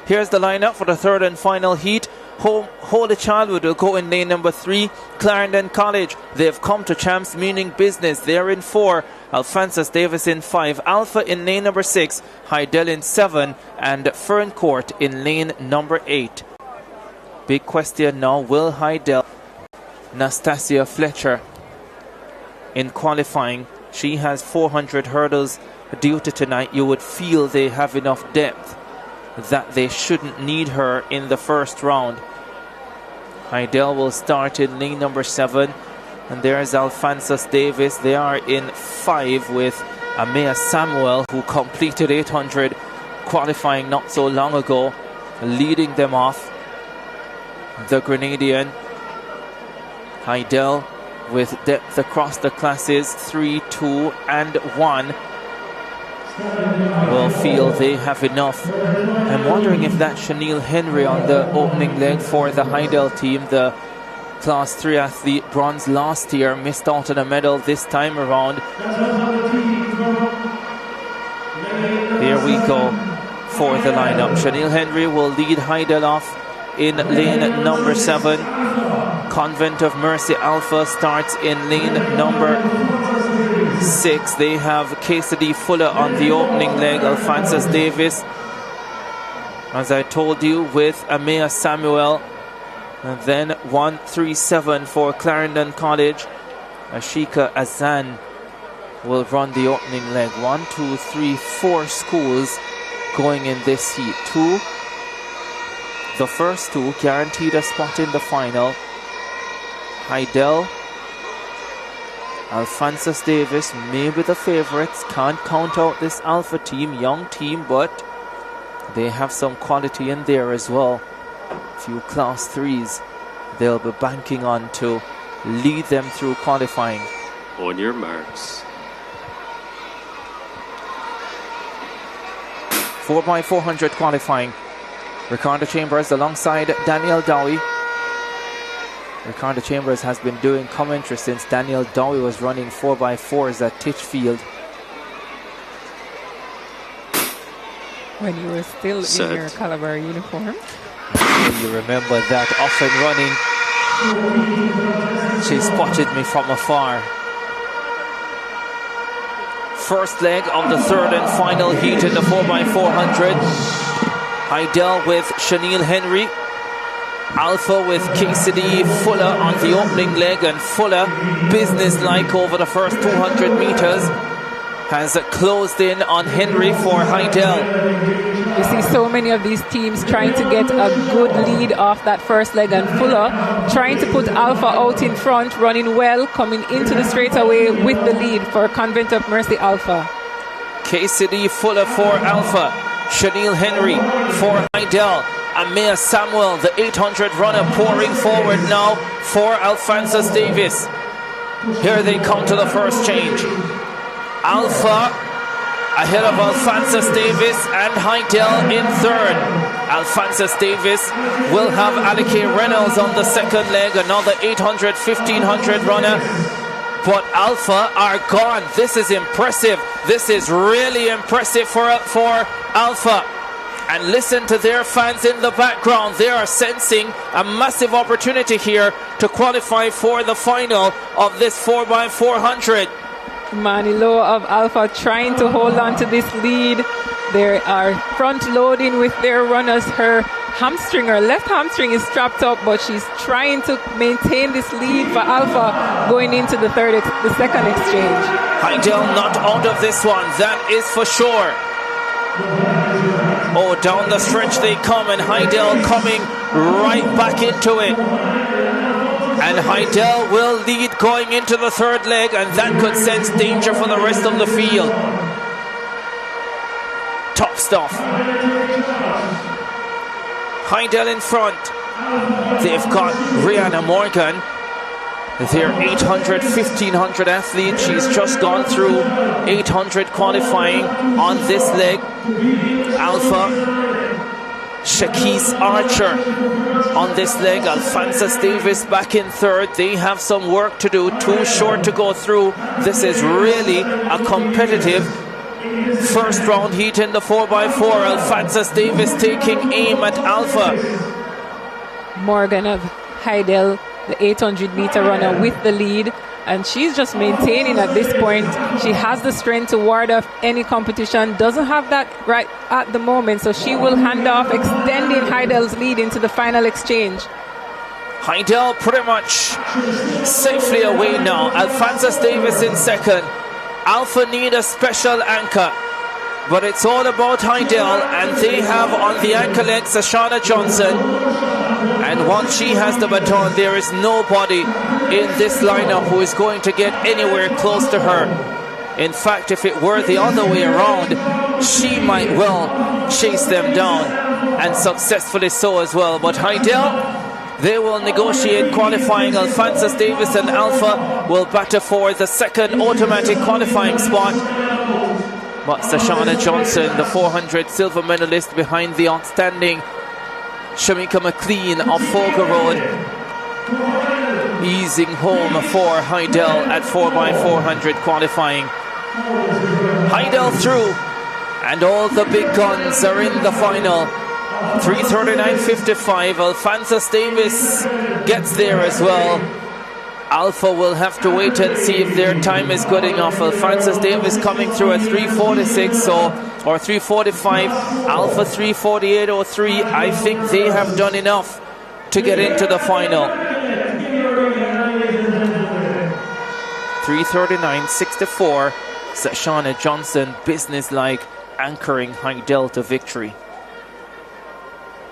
Here's the lineup for the third and final heat. Holy Childhood will go in lane number 3. Clarendon College, they've come to champs meaning business. They're in 4. Alphonsus Davis in 5. Alpha in lane number 6. Heidel in 7. And Ferncourt in lane number 8. Big question now, will Heidel, Nastasia Fletcher in qualifying, she has 400 hurdles due to tonight. You would feel they have enough depth that they shouldn't need her in the first round. Heidel will start in lane number 7, and there's Alphonsus Davis. They are in 5 with Amea Samuel, who completed 800 qualifying not so long ago, leading them off. The Grenadian Heidel with depth across the classes 3, 2 and 1 will feel they have enough. I'm wondering if that's Chanel Henry on the opening leg for the Heidel team. The class 3 athlete, bronze last year, missed out on a medal this time around. Here we go for the lineup. Chanel Henry will lead Heidel off in lane number 7. Convent of Mercy Alpha starts in lane number 6. They have KCD Fuller on the opening leg. Alphonsus Davis, as I told you, with Amea Samuel. And then 137 for Clarendon College. Ashika Azan will run the opening leg. 1, 2, 3, 4 schools going in this heat. The first 2 guaranteed a spot in the final. Heidel, Alphonsus Davis may be the favorites. Can't count out this Alpha team, young team, but they have some quality in there as well. A few class 3s they'll be banking on to lead them through qualifying. On your marks. 4x400 qualifying. Ricardo Chambers alongside Daniel Dowie. Ricardo Chambers has been doing commentary since Daniel Dowie was running 4x4s at Titchfield. When you were still in your Calabar uniform. You remember that off and running. She spotted me from afar. First leg of the third and final heat in the 4x400. Heidel with Chanel Henry. Alpha with KCD Fuller on the opening leg, and Fuller, business-like over the first 200 meters, has closed in on Henry for Heidel. You see so many of these teams trying to get a good lead off that first leg, and Fuller trying to put Alpha out in front, running well, coming into the straightaway with the lead for Convent of Mercy Alpha. KCD Fuller for Alpha. Chanel Henry for Heidel. Amea Samuel, the 800 runner, pouring forward now for Alphonsus Davis. Here they come to the first change. Alpha ahead of Alphonsus Davis and Heidel in third. Alphonsus Davis will have Alike Reynolds on the second leg, another 800, 1500 runner. But Alpha are gone. This is impressive. This is really impressive for Alpha. And listen to their fans in the background. They are sensing a massive opportunity here to qualify for the final of this 4x400. Manilo of Alpha trying to hold on to this lead. They are front loading with their runners. Her hamstring, her left hamstring is strapped up, but she's trying to maintain this lead for Alpha going into the second exchange. Heidel not out of this one, that is for sure. Oh, down the stretch they come, and Heidel coming right back into it. And Heidel will lead going into the third leg, and that could sense danger for the rest of the field. Top stuff. Heidel in front. They've got Rihanna Morgan, their 800, 1500 athlete. She's just gone through 800 qualifying on this leg. Alpha, Shakis Archer on this leg. Alphonsus Davis back in third. They have some work to do. Too short to go through. This is really a competitive First round heat in the 4x4. Alphonsus Davis taking aim at Alpha. Morgan of Heidel, the 800 meter runner, with the lead. And she's just maintaining at this point. She has the strength to ward off any competition. Doesn't have that right at the moment. So she will hand off, extending Heidel's lead into the final exchange. Heidel pretty much safely away now. Alphonsus Davis in second. Alpha need a special anchor. But it's all about Heidel, and they have on the anchor length Sashana Johnson. And once she has the baton, there is nobody in this lineup who is going to get anywhere close to her. In fact, if it were the other way around, she might well chase them down, and successfully so as well. But Heidel, they will negotiate qualifying. Alphonsus Davis and Alpha will battle for the second automatic qualifying spot. But Sashana Johnson, the 400 silver medalist behind the outstanding Shamika McLean of Folger Road, easing home for Heidel at 4x400 qualifying. Heidel through, and all the big guns are in the final. 3:39.55. Alphonsus Davis gets there as well. Alpha will have to wait and see if their time is good enough. Alphonsus Davis coming through at 3:46 or 3:45. Alpha 3:48.03. I think they have done enough to get into the final. 3:39.64. Sashana Johnson, businesslike, anchoring Heidel to victory.